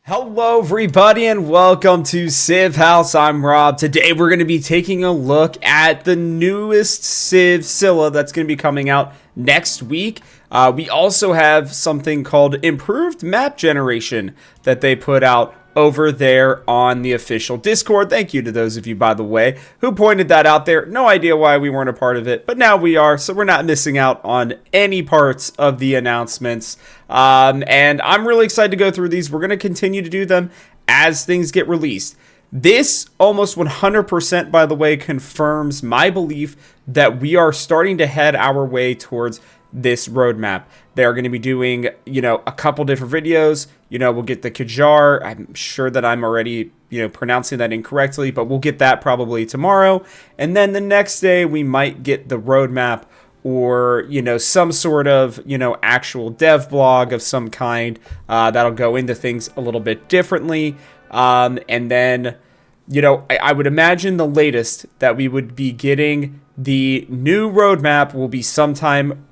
Hello everybody and welcome to Civ House. I'm Rob. Today we're going to be taking a look at the newest Civ, Silla, that's going to be coming out next week. We also have something called improved map generation that they put out over there on the official Discord. Thank you to those of you, by the way, who pointed that out there. No idea why we weren't a part of it, but now we are, so we're not missing out on any parts of the announcements. And I'm really excited to go through these. We're going to continue to do them as things get released. This almost 100%, by the way, confirms my belief that we are starting to head our way towards this roadmap. They're going to be doing, a couple different videos. We'll get the Kajar. I'm sure that I'm already, pronouncing that incorrectly, but we'll get that probably tomorrow. And then the next day we might get the roadmap or, some sort of, actual dev blog of some kind that'll go into things a little bit differently. And then, I would imagine the latest that we would be getting the new roadmap will be sometime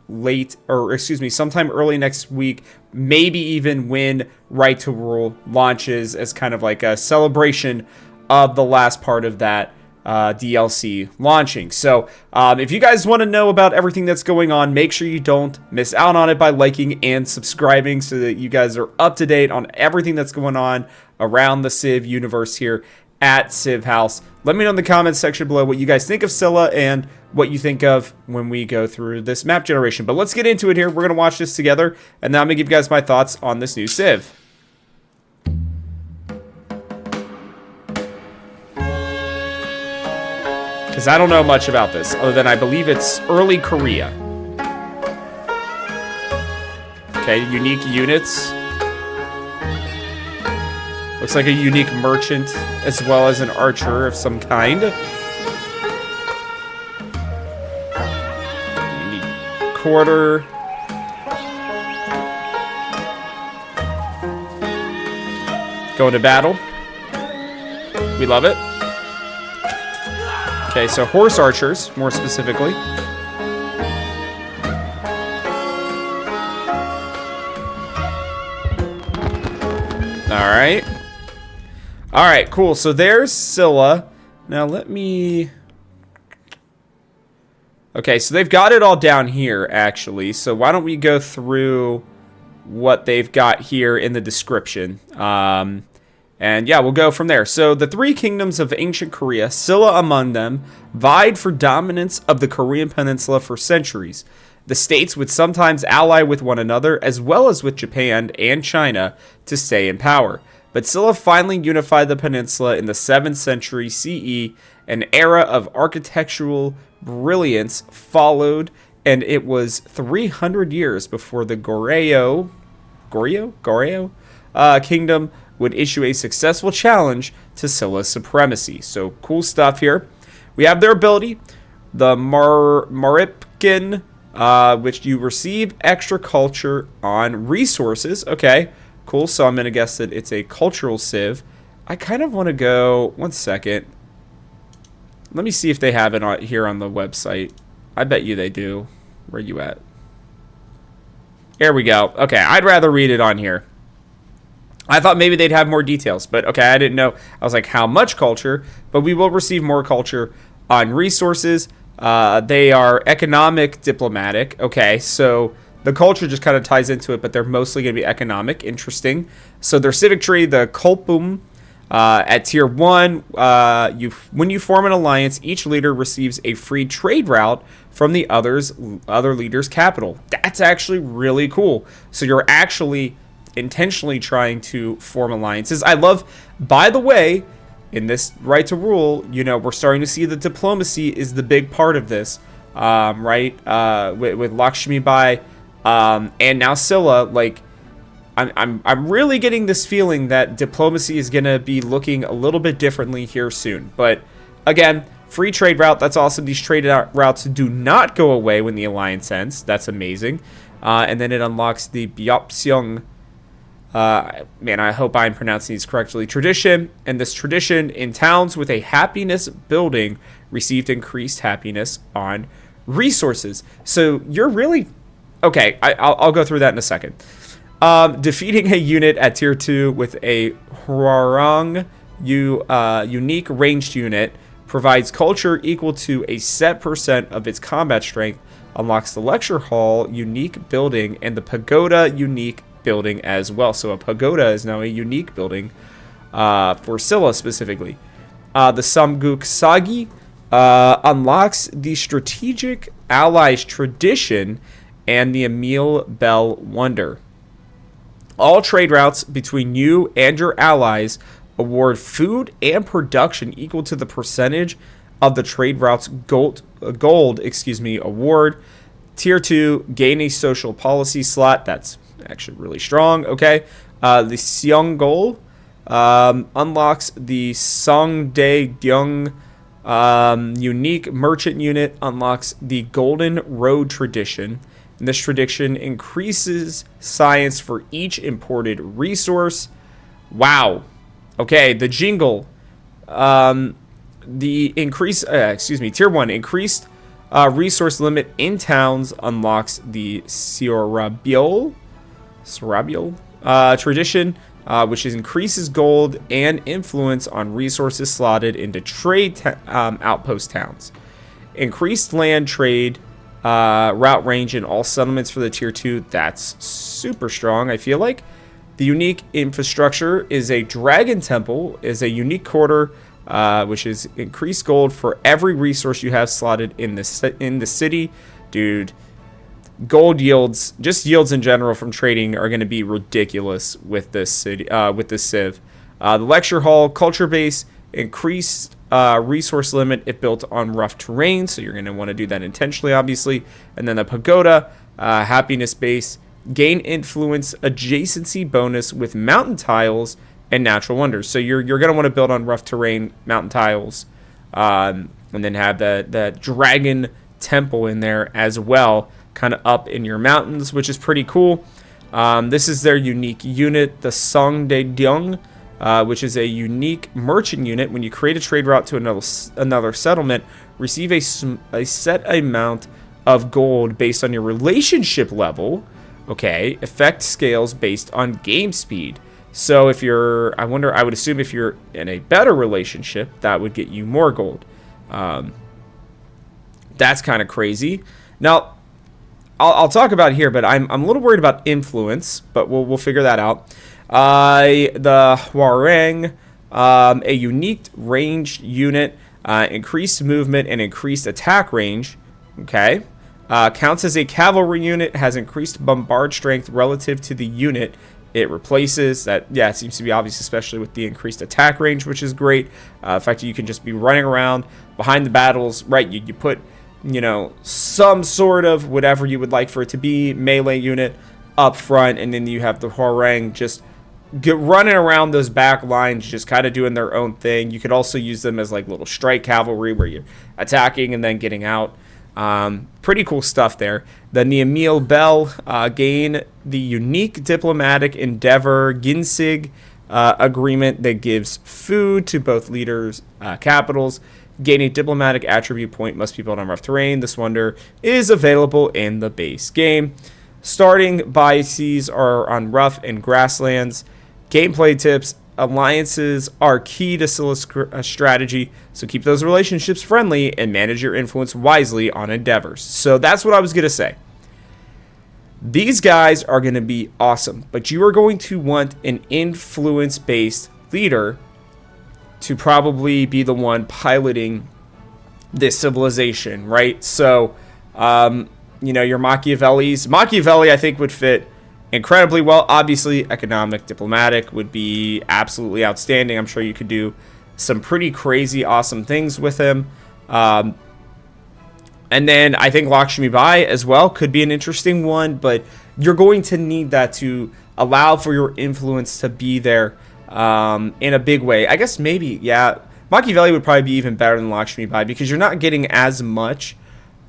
sometime early next week, maybe even when Right to Rule launches as kind of like a celebration of the last part of that DLC launching. So if you guys want to know about everything that's going on, make sure you don't miss out on it by liking and subscribing so that you guys are up to date on everything that's going on around the Civ universe here at Civ House. Let me know in the comments section below what you guys think of Silla and what you think of when we go through this map generation. But let's get into it here. We're going to watch this together, and then I'm going to give you guys my thoughts on this new Civ. Because I don't know much about this, other than I believe it's early Korea. Okay, unique units. Looks like a unique merchant, as well as an archer of some kind. Unique quarter. Going to battle. We love it. Okay, so horse archers, more specifically. Alright. Alright, cool. So there's Silla. Now let me... Okay, so they've got it all down here, actually. So why don't we go through what they've got here in the description. And yeah, we'll go from there. So the three kingdoms of ancient Korea, Silla among them, vied for dominance of the Korean peninsula for centuries. The states would sometimes ally with one another, as well as with Japan and China, to stay in power. But Silla finally unified the peninsula in the 7th century CE. An era of architectural brilliance followed, and it was 300 years before the Goryeo kingdom would issue a successful challenge to Silla's supremacy. So cool stuff here. We have their ability, the Maripkin, which you receive extra culture on resources. Okay, cool. So I'm going to guess that it's a cultural civ. I kind of want to go... One second. Let me see if they have it on, here on the website. I bet you they do. Where are you at? There we go. Okay, I'd rather read it on here. I thought maybe they'd have more details, but okay, I didn't know. I was like, how much culture? But we will receive more culture on resources. They are economic diplomatic. Okay, so the culture just kind of ties into it, but they're mostly going to be economic. Interesting. So their civic tree, the Kolpum, at tier 1, when you form an alliance, each leader receives a free trade route from the other leader's capital. That's actually really cool. So you're actually intentionally trying to form alliances. I love, by the way, in this Right to Rule, we're starting to see that diplomacy is the big part of this, right? With Lakshmibai, and now Silla. Like, I'm really getting this feeling that diplomacy is gonna be looking a little bit differently here soon. But again, free trade route. That's awesome. These trade routes do not go away when the alliance ends. That's amazing. And then it unlocks the Byopseong. Man, I hope I'm pronouncing these correctly. Tradition, and this tradition in towns with a happiness building received increased happiness on resources. So you're really okay. I'll go through that in a second. Defeating a unit at tier 2 with a Hwarang unique ranged unit provides culture equal to a set percent of its combat strength, unlocks the lecture hall unique building and the pagoda unique building as well. So a pagoda is now a unique building for Silla specifically. The Samguk Sagi unlocks the strategic allies tradition and the Emil Bell Wonder. All trade routes between you and your allies award food and production equal to the percentage of the trade route's gold award. Tier 2, gain a social policy slot. That's actually really strong. Okay. The Seonggol unlocks the Songdae Gyeong unique merchant unit, unlocks the Golden Road tradition. And this tradition increases science for each imported resource. Wow. Okay, the Jingle. The increase, tier 1, increased resource limit in towns unlocks the Sorabiol tradition, which increases gold and influence on resources slotted into trade outpost towns. Increased land trade route range in all settlements for the tier 2. That's super strong, I feel like. The unique infrastructure is a dragon temple, is a unique quarter, which is increased gold for every resource you have slotted in the city. Dude, gold yields, just yields in general from trading, are going to be ridiculous with this city, with this civ. The lecture hall culture base, increased resource limit if built on rough terrain, so you're going to want to do that intentionally, obviously. And then the pagoda, happiness base, gain influence adjacency bonus with mountain tiles and natural wonders. So you're going to want to build on rough terrain, mountain tiles, and then have that dragon temple in there as well, kind of up in your mountains, which is pretty cool. This is their unique unit, the Songdae which is a unique merchant unit. When you create a trade route to another settlement, receive a set amount of gold based on your relationship level. Okay, effect scales based on game speed. So if you're, I would assume if you're in a better relationship, that would get you more gold. That's kind of crazy. Now, I'll talk about it here, but I'm a little worried about influence, but we'll figure that out. The Hwarang, a unique ranged unit, increased movement and increased attack range. Okay. Counts as a cavalry unit, has increased bombard strength relative to the unit it replaces. That, yeah, it seems to be obvious, especially with the increased attack range, which is great. The fact that you can just be running around behind the battles, right? You put, some sort of whatever you would like for it to be, melee unit up front, and then you have the Hwarang just running around those back lines, just kind of doing their own thing. You could also use them as like little strike cavalry where you're attacking and then getting out. Pretty cool stuff there. Then the Emil Bell, gain the unique diplomatic endeavor Ginsig agreement that gives food to both leaders' capitals. Gain a diplomatic attribute point, must be built on rough terrain. This wonder is available in the base game. Starting biases are on rough and grasslands. Gameplay tips: alliances are key to Silla's strategy, so keep those relationships friendly and manage your influence wisely on endeavors. So that's what I was going to say. These guys are going to be awesome, but you are going to want an influence-based leader to probably be the one piloting this civilization, right? So, your Machiavelli, I think, would fit incredibly well. Obviously, economic, diplomatic would be absolutely outstanding. I'm sure you could do some pretty crazy, awesome things with him. And then I think Lakshmibai as well could be an interesting one, but you're going to need that to allow for your influence to be there in a big way. I guess maybe, yeah, Machiavelli would probably be even better than Lakshmibai because you're not getting as much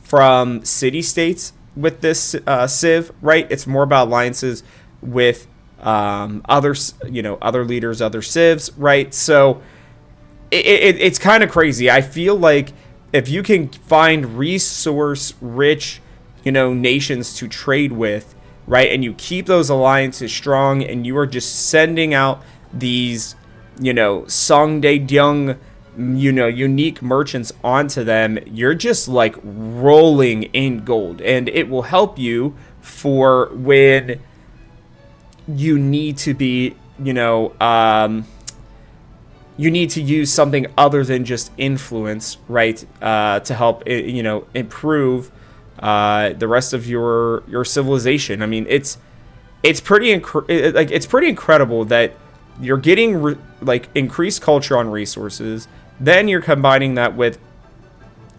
from city-states with this civ, right? It's more about alliances with other leaders, other civs, right? So it's kind of crazy. I feel like if you can find resource-rich, nations to trade with, right? And you keep those alliances strong, and you are just sending out these, Songdaedyung, unique merchants onto them. You're just like rolling in gold, and it will help you for when you need to be, you need to use something other than just influence, right? To help, improve the rest of your civilization. I mean, it's pretty incredible that you're getting increased culture on resources. Then you're combining that with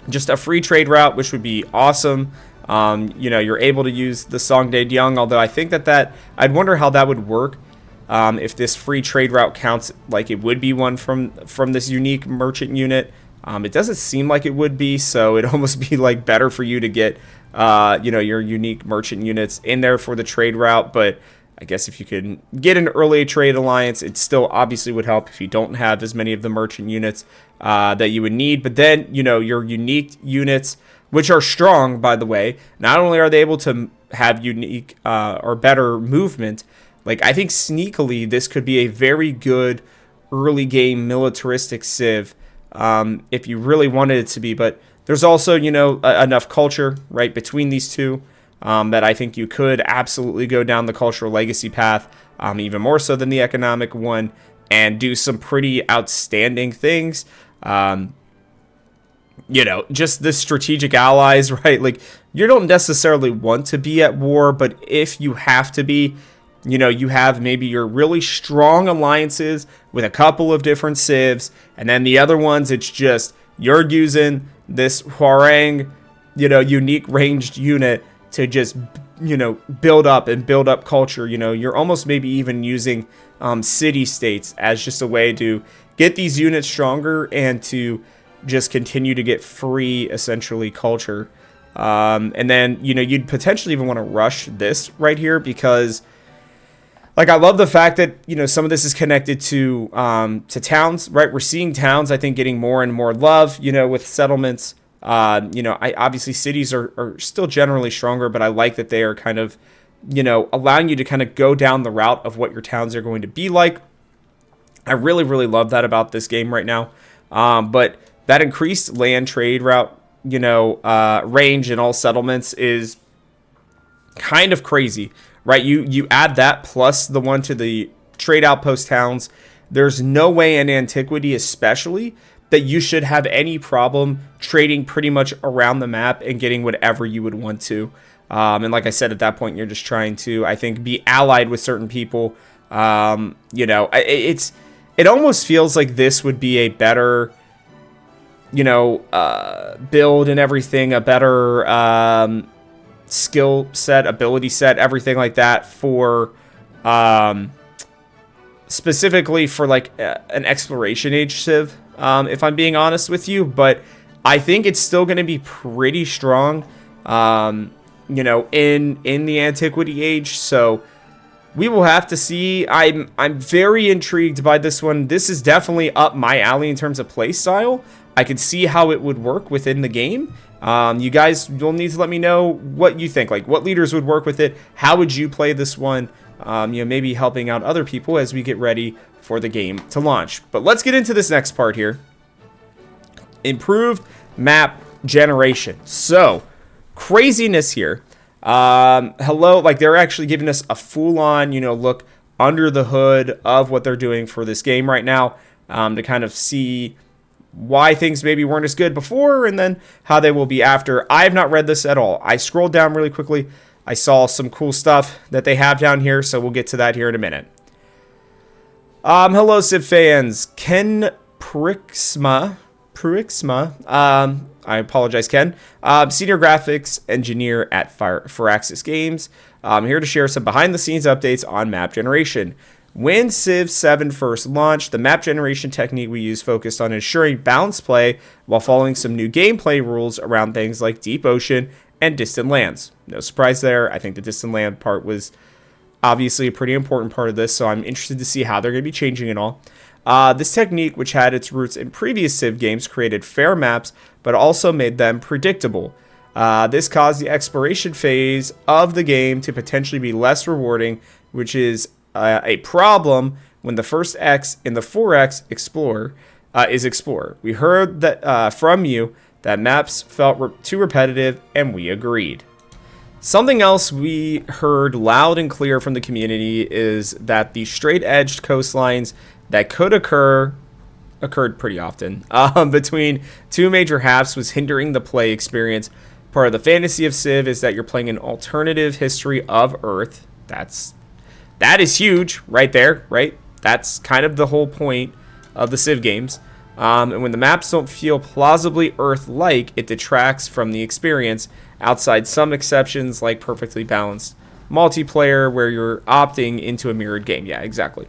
just a free trade route, which would be awesome. You're able to use the Songdaedyung, although I think that I'd wonder how that would work. If this free trade route counts like it would be one from this unique merchant unit. It doesn't seem like it would be, so it'd almost be like better for you to get your unique merchant units in there for the trade route. But I guess if you can get an early trade alliance, it still obviously would help if you don't have as many of the merchant units that you would need. But then, your unique units, which are strong, by the way, not only are they able to have unique or better movement, like I think sneakily this could be a very good early game militaristic civ if you really wanted it to be. But there's also, enough culture, right, between these two. That I think you could absolutely go down the cultural legacy path, even more so than the economic one, and do some pretty outstanding things. Just the strategic allies, right? Like, you don't necessarily want to be at war, but if you have to be, you have maybe your really strong alliances with a couple of different civs, and then the other ones, it's just you're using this Hwarang, unique ranged unit to just, build up culture. You're almost maybe even using city-states as just a way to get these units stronger and to just continue to get free, essentially, culture. And then, you'd potentially even want to rush this right here because, like, I love the fact that, some of this is connected to towns, right? We're seeing towns, I think, getting more and more love, with settlements. Obviously cities are still generally stronger, but I like that they are kind of, allowing you to kind of go down the route of what your towns are going to be like. I really, really love that about this game right now. But that increased land trade route, range in all settlements is kind of crazy, right? You add that plus the one to the trade outpost towns. There's no way in Antiquity, especially, that you should have any problem trading pretty much around the map and getting whatever you would want to. And like I said, at that point, you're just trying to, I think, be allied with certain people. It almost feels like this would be a better, build and everything, a better skill set, ability set, everything like that for, specifically for like an exploration age civ. If I'm being honest with you, but I think it's still going to be pretty strong, in the Antiquity age. So we will have to see. I'm very intrigued by this one. This is definitely up my alley in terms of play style. I could see how it would work within the game. You guys will need to let me know what you think. Like, what leaders would work with it? How would you play this one? Maybe helping out other people as we get ready for the game to launch. But let's get into this next part here. Improved map generation. So, craziness here. Hello, like they're actually giving us a full-on, look under the hood of what they're doing for this game right now, to kind of see why things maybe weren't as good before and then how they will be after. I have not read this at all. I scrolled down really quickly. I saw some cool stuff that they have down here, so we'll get to that here in a minute. Hello, Civ fans. Ken Prixma. I apologize, Ken. Senior graphics engineer at Firaxis Games. I'm here to share some behind-the-scenes updates on map generation. When Civ 7 first launched, the map generation technique we used focused on ensuring balanced play while following some new gameplay rules around things like deep ocean and distant lands. No surprise there. I think the distant land part was obviously a pretty important part of this, so I'm interested to see how they're going to be changing it all. This technique, which had its roots in previous Civ games, created fair maps, but also made them predictable. This caused the exploration phase of the game to potentially be less rewarding, which is a problem when the first X in the 4X is Explorer. We heard that from you that maps felt too repetitive, and we agreed. Something else we heard loud and clear from the community is that the straight-edged coastlines that could occurred pretty often between two major halves was hindering the play experience. Part of the fantasy of Civ is that you're playing an alternative history of Earth. That is huge right there, right? That's kind of the whole point of the Civ games. And when the maps don't feel plausibly Earth-like, it detracts from the experience, outside some exceptions like perfectly balanced multiplayer where you're opting into a mirrored game. Yeah, exactly.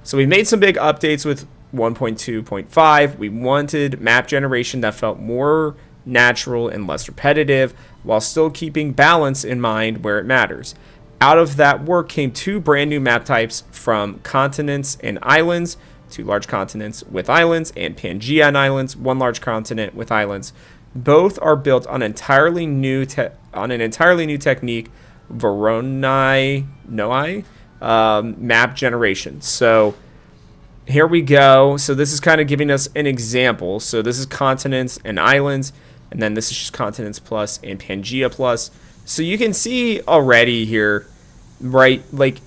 So we made some big updates with 1.2.5. We wanted map generation that felt more natural and less repetitive while still keeping balance in mind where it matters. Out of that work came two brand new map types, from continents and islands, two large continents with islands, and Pangea and islands, one large continent with islands. Both are built on an entirely new technique, Voronoi map generation. So here we go. So this is kind of giving us an example. So this is continents and islands, and then this is just continents plus and Pangea plus. So you can see already here, right? Like,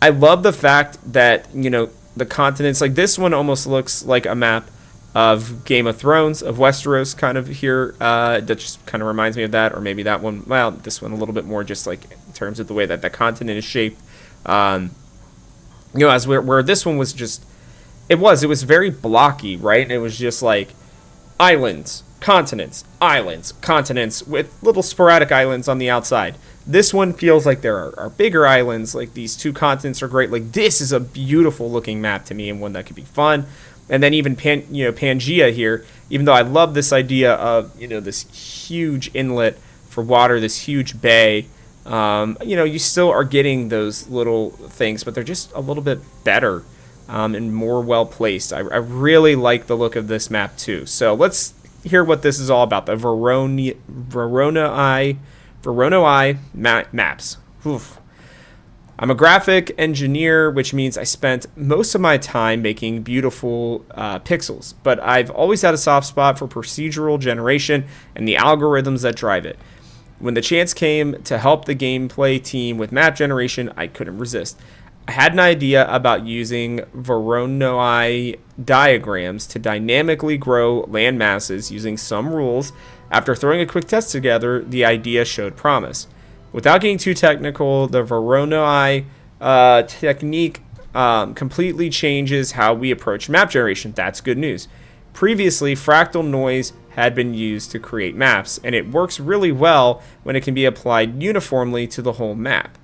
I love the fact that, you know, the continents, like this one almost looks like a map of Game of Thrones, of Westeros kind of here. That just kind of reminds me of that, or maybe that one. Well, this one a little bit more just like in terms of the way that the continent is shaped. You know, as where this one was just, it was very blocky, right? And it was just like islands, continents, with little sporadic islands on the outside. This one feels like there are bigger islands, like these two continents are great. Like, this is a beautiful looking map to me, and one that could be fun. And then even Pangea here, even though I love this idea of, you know, this huge inlet for water, this huge bay, you know, you still are getting those little things, but they're just a little bit better and more well placed. I really like the look of this map too. So let's hear what this is all about. The Voronoi maps. Oof. I'm a graphic engineer, which means I spent most of my time making beautiful pixels, but I've always had a soft spot for procedural generation and the algorithms that drive it. When the chance came to help the gameplay team with map generation, I couldn't resist. I had an idea about using Voronoi diagrams to dynamically grow land masses using some rules. After throwing a quick test together, the idea showed promise. Without getting too technical, the Voronoi technique completely changes how we approach map generation. That's good news. Previously, fractal noise had been used to create maps, and it works really well when it can be applied uniformly to the whole map.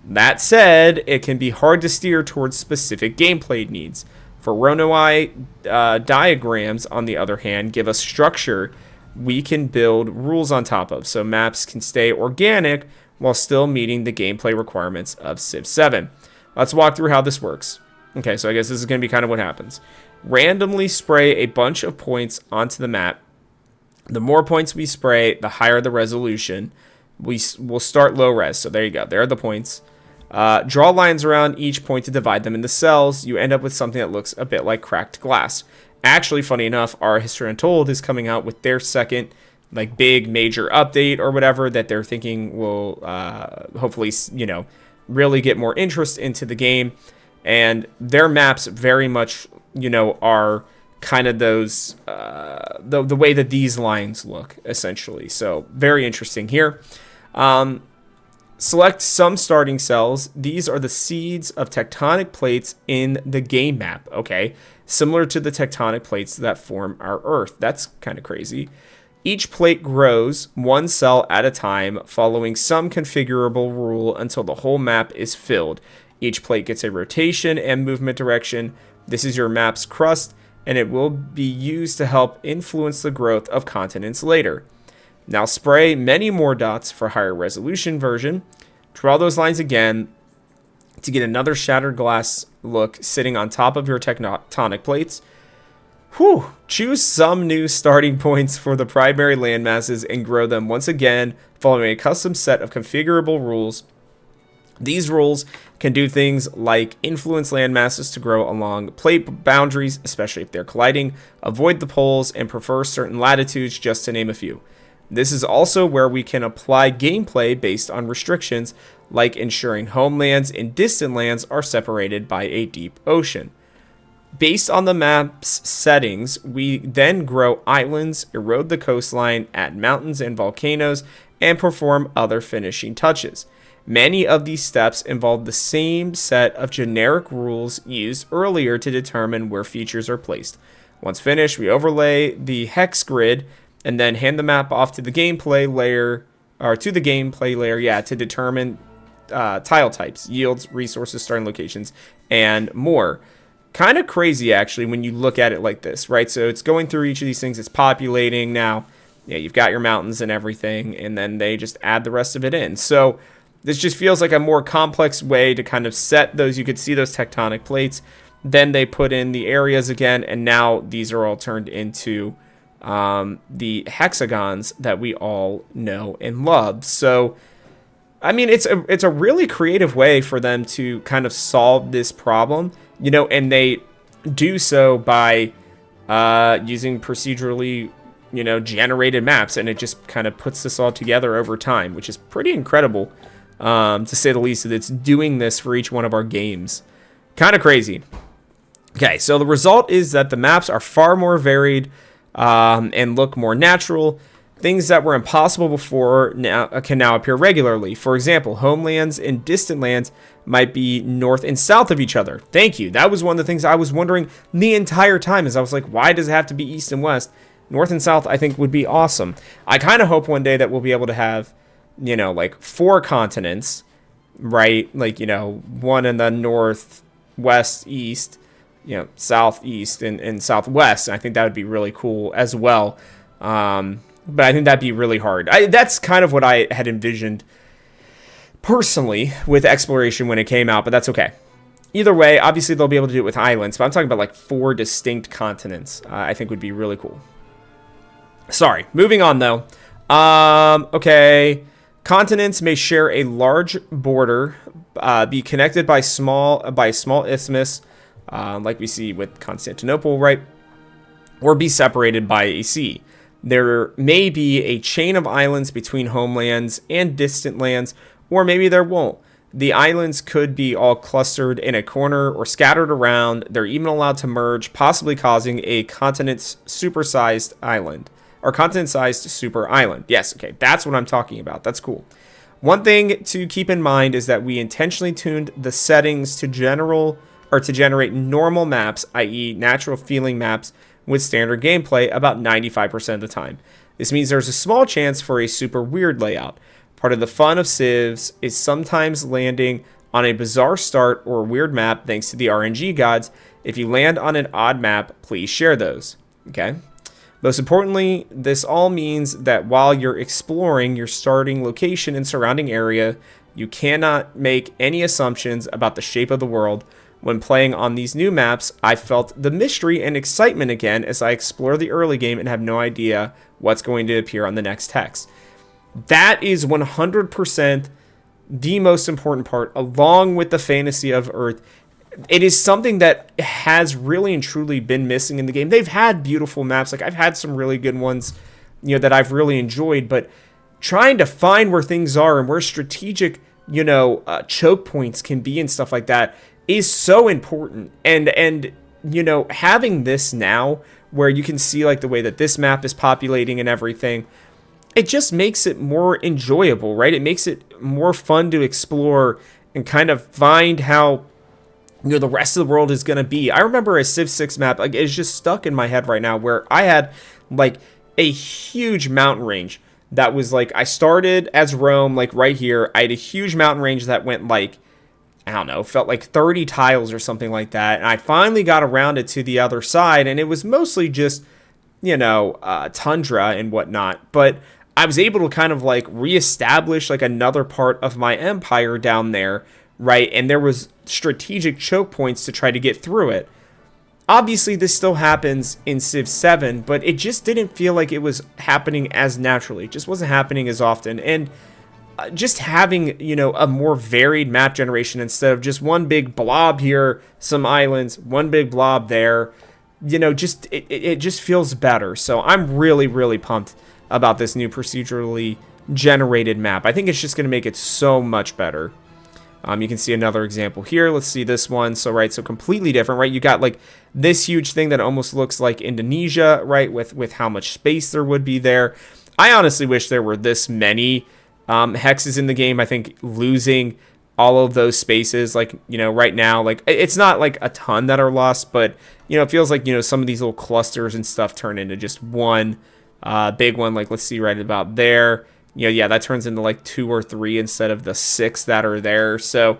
That said, it can be hard to steer towards specific gameplay needs. Voronoi diagrams, on the other hand, give us structure we can build rules on top of, so maps can stay organic while still meeting the gameplay requirements of Civ 7. Let's walk through how this works. Okay, so I guess this is going to be kind of what happens. Randomly spray a bunch of points onto the map. The more points we spray, the higher the resolution. We'll start low res, so there you go. There are the points. Draw lines around each point to divide them into cells. You end up with something that looks a bit like cracked glass. Actually, funny enough, our History Untold is coming out with their second, like, big major update or whatever that they're thinking will hopefully, you know, really get more interest into the game. And their maps very much, you know, are kind of those the way that these lines look, essentially. So very interesting here. Select some starting cells. These are the seeds of tectonic plates in the game map, okay? Similar to the tectonic plates that form our Earth. That's kind of crazy. Each plate grows one cell at a time, following some configurable rule until the whole map is filled. Each plate gets a rotation and movement direction. This is your map's crust, and it will be used to help influence the growth of continents later. Now spray many more dots for higher resolution version. Draw those lines again to get another shattered glass look sitting on top of your tectonic plates. Whew. Choose some new starting points for the primary landmasses and grow them once again following a custom set of configurable rules. These rules can do things like influence landmasses to grow along plate boundaries, especially if they're colliding, avoid the poles, and prefer certain latitudes, just to name a few. This is also where we can apply gameplay based on restrictions, like ensuring homelands and distant lands are separated by a deep ocean. Based on the map's settings, we then grow islands, erode the coastline, add mountains and volcanoes, and perform other finishing touches. Many of these steps involve the same set of generic rules used earlier to determine where features are placed. Once finished, we overlay the hex grid and then hand the map off to the gameplay layer, to determine tile types, yields, resources, starting locations, and more. Kind of crazy, actually, when you look at it like this, right? So it's going through each of these things, it's populating now. Yeah, you've got your mountains and everything, and then they just add the rest of it in. So this just feels like a more complex way to kind of set those. You could see those tectonic plates. Then they put in the areas again, and now these are all turned into the hexagons that we all know and love. So, I mean, it's a really creative way for them to kind of solve this problem, you know, and they do so by using procedurally, you know, generated maps, and it just kind of puts this all together over time, which is pretty incredible, to say the least, that it's doing this for each one of our games. Kind of crazy. Okay, so the result is that the maps are far more varied and look more natural. Things that were impossible before can now appear regularly. For example, homelands and distant lands might be north and south of each other. Thank you. That was one of the things I was wondering the entire time, is I was like, why does it have to be east and west? North and south, I think, would be awesome. I kind of hope one day that we'll be able to have, you know, like 4 continents, right? Like, you know, one in the north, west, east, you know, southeast and southwest. And I think that would be really cool as well. But I think that'd be really hard. That's kind of what I had envisioned personally with exploration when it came out, but that's okay. Either way, obviously they'll be able to do it with islands, but I'm talking about like 4 distinct continents. I think would be really cool. Sorry, moving on though. Okay, continents may share a large border, be connected by a small isthmus, like we see with Constantinople, right? Or be separated by a sea. There may be a chain of islands between homelands and distant lands, or maybe there won't. The islands could be all clustered in a corner or scattered around. They're even allowed to merge, possibly causing a continent-supersized island. Or continent-sized super island. Yes, okay, that's what I'm talking about. That's cool. One thing to keep in mind is that we intentionally tuned the settings to generate normal maps, i.e. natural feeling maps, with standard gameplay about 95% of the time. This means there's a small chance for a super weird layout. Part of the fun of civs is sometimes landing on a bizarre start or a weird map thanks to the RNG gods. If you land on an odd map, please share those. Okay? Most importantly, this all means that while you're exploring your starting location and surrounding area, you cannot make any assumptions about the shape of the world. When playing on these new maps, I felt the mystery and excitement again as I explore the early game and have no idea what's going to appear on the next text. That is 100% the most important part, along with the fantasy of Earth. It is something that has really and truly been missing in the game. They've had beautiful maps. Like, I've had some really good ones, you know, that I've really enjoyed, but trying to find where things are and where strategic, you know, choke points can be and stuff like that is so important. And you know, having this now where you can see like the way that this map is populating and everything, it just makes it more enjoyable, right? It makes it more fun to explore and kind of find how, you know, the rest of the world is going to be. I remember a Civ 6 map, like, it's just stuck in my head right now, where I had like a huge mountain range that was like, I started as Rome, like right here. I had a huge mountain range that went like, I don't know, felt like 30 tiles or something like that. And I finally got around it to the other side, and it was mostly just, you know, tundra and whatnot. But I was able to kind of like reestablish like another part of my empire down there, right? And there was strategic choke points to try to get through it. Obviously, this still happens in Civ 7, but it just didn't feel like it was happening as naturally. It just wasn't happening as often. And just having, a more varied map generation instead of just one big blob here, some islands, one big blob there, just it just feels better. So I'm really, really pumped about this new procedurally generated map. I think it's just going to make it so much better. You can see another example here. Let's see this one. So, right, so completely different, right? You got like this huge thing that almost looks like Indonesia, right? With how much space there would be there. I honestly wish there were this many hexes in the game. I think losing all of those spaces, like, right now, like it's not like a ton that are lost, but, it feels like, some of these little clusters and stuff turn into just one big one. Like, let's see right about there. Yeah, that turns into like 2 or 3 instead of the 6 that are there. So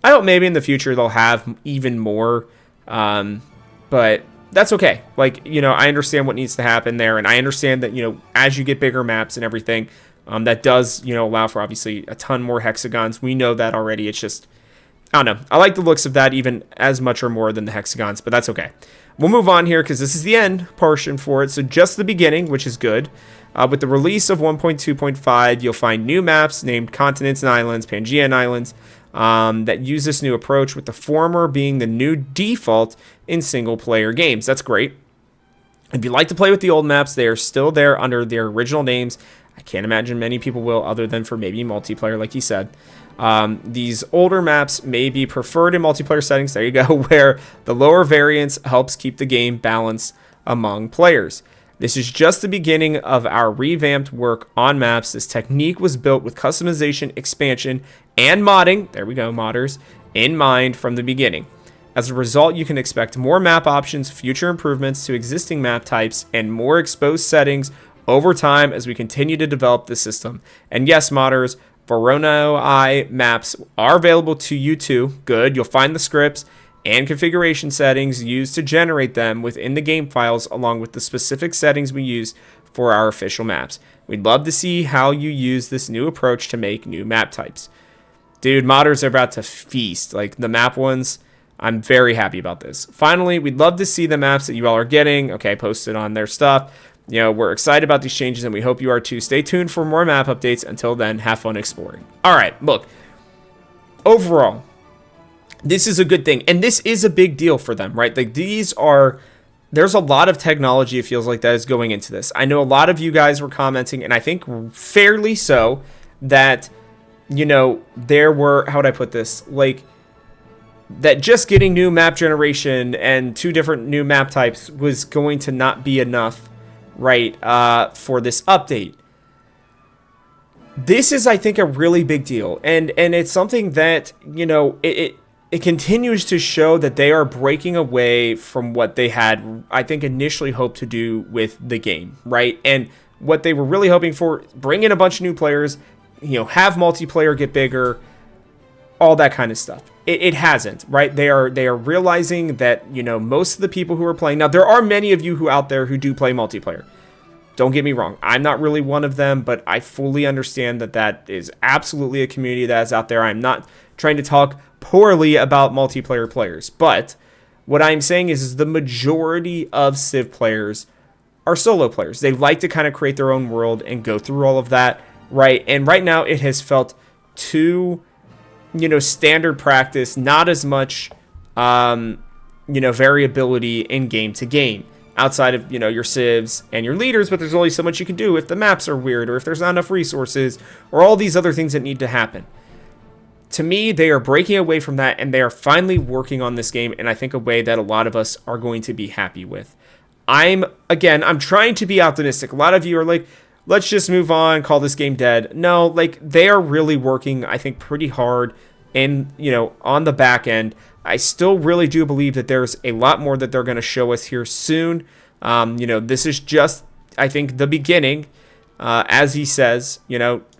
I hope maybe in the future they'll have even more. But that's okay. Like, I understand what needs to happen there. And I understand that, as you get bigger maps and everything, that does, allow for obviously a ton more hexagons. We know that already. It's just, I don't know. I like the looks of that even as much or more than the hexagons, but that's okay. We'll move on here because this is the end portion for it. So just the beginning, which is good. With the release of 1.2.5, you'll find new maps named Continents and Islands, Pangaean Islands, that use this new approach, with the former being the new default in single-player games. That's great. If you like to play with the old maps, they are still there under their original names. I can't imagine many people will, other than for maybe multiplayer, like you said. These older maps may be preferred in multiplayer settings, there you go, where the lower variance helps keep the game balanced among players. This is just the beginning of our revamped work on maps. This technique was built with customization, expansion, and modding, there we go, modders, in mind from the beginning. As a result, you can expect more map options, future improvements to existing map types, and more exposed settings over time as we continue to develop the system. And yes, modders, Voronoi maps are available to you too. Good, you'll find the scripts and configuration settings used to generate them within the game files, along with the specific settings we use for our official maps. We'd love to see how you use this new approach to make new map types. Dude, modders are about to feast. Like the map ones, I'm very happy about this. Finally, we'd love to see the maps that you all are getting, posted on their stuff. We're excited about these changes, and we hope you are too. Stay tuned for more map updates. Until then, have fun exploring. All right, look. Overall, this is a good thing, and this is a big deal for them, right? Like there's a lot of technology, it feels like, that is going into this. I know a lot of you guys were commenting, and I think fairly so, that, there were, how would I put this? Like, that just getting new map generation and 2 different new map types was going to not be enough, right, for this update. This is, I think, a really big deal, and it's something that, it continues to show that they are breaking away from what they had, I think, initially hoped to do with the game, right? And what they were really hoping for, bring in a bunch of new players, have multiplayer get bigger, all that kind of stuff. It hasn't, right? They are realizing that, most of the people who are playing, now there are many of you who out there who do play multiplayer. Don't get me wrong. I'm not really one of them, but I fully understand that is absolutely a community that is out there. I'm not trying to talk poorly about multiplayer players, but what I'm saying is the majority of Civ players are solo players. They like to kind of create their own world and go through all of that, right? And right now it has felt too, standard practice, not as much, variability in game to game. Outside of, your civs and your leaders, but there's only so much you can do if the maps are weird, or if there's not enough resources, or all these other things that need to happen. To me, they are breaking away from that, and they are finally working on this game in, I think, a way that a lot of us are going to be happy with. I'm trying to be optimistic. A lot of you are like, let's just move on, call this game dead. No, like, they are really working, I think, pretty hard and, on the back end. I still really do believe that there's a lot more that they're going to show us here soon. This is just, I think, the beginning, as he says,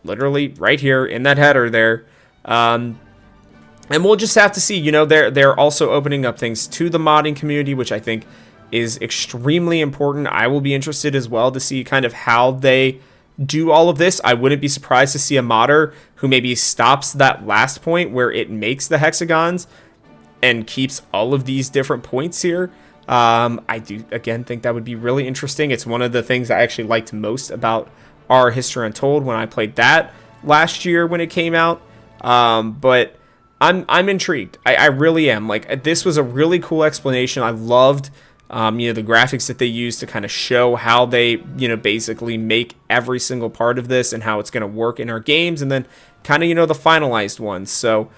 literally right here in that header there. And we'll just have to see, they're also opening up things to the modding community, which I think is extremely important. I will be interested as well to see kind of how they do all of this. I wouldn't be surprised to see a modder who maybe stops that last point where it makes the hexagons and keeps all of these different points here. I do, again, think that would be really interesting. It's one of the things I actually liked most about our History Untold when I played that last year when it came out. But I'm intrigued. I really am. Like, this was a really cool explanation. I loved the graphics that they used to kind of show how they, basically make every single part of this and how it's going to work in our games, and then kind of, the finalized ones. So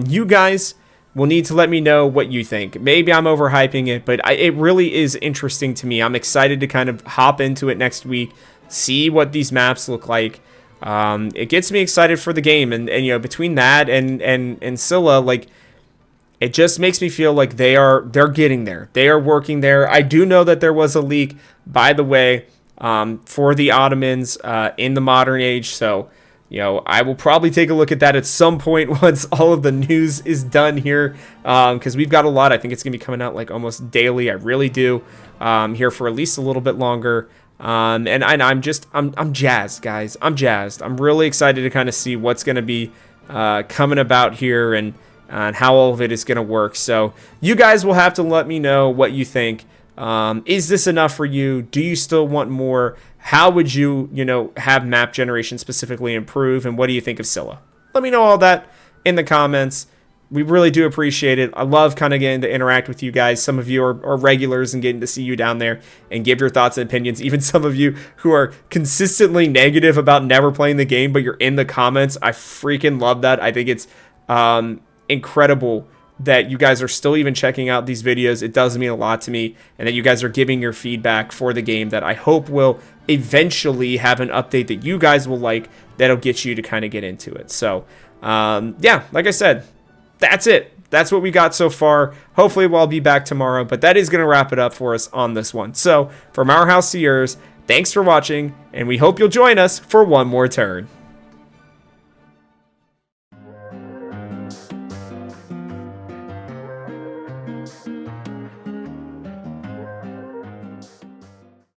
you guys will need to let me know what you think. Maybe I'm overhyping it, but it really is interesting to me. I'm excited to kind of hop into it next week, see what these maps look like. It gets me excited for the game, and between that and Silla, like, it just makes me feel like they're getting there. They are working there. I do know that there was a leak, by the way, for the Ottomans in the modern age. So, I will probably take a look at that at some point once all of the news is done here, because we've got a lot. I think it's going to be coming out like almost daily. I really do, here for at least a little bit longer. And I'm jazzed, guys. I'm jazzed. I'm really excited to kind of see what's going to be coming about here and how all of it is going to work. So you guys will have to let me know what you think. Is this enough for you? Do you still want more? How would you, have map generation specifically improve? And what do you think of Silla? Let me know all that in the comments. We really do appreciate it. I love kind of getting to interact with you guys. Some of you are regulars and getting to see you down there and give your thoughts and opinions. Even some of you who are consistently negative about never playing the game, but you're in the comments. I freaking love that. I think it's incredible that you guys are still even checking out these videos. It does mean a lot to me, and that you guys are giving your feedback for the game that I hope will eventually have an update that you guys will like, that'll get you to kind of get into it. So yeah, like I said, that's it. That's what we got so far. Hopefully we'll be back tomorrow, but that is going to wrap it up for us on this one. So from our house to yours, thanks for watching, and we hope you'll join us for one more turn.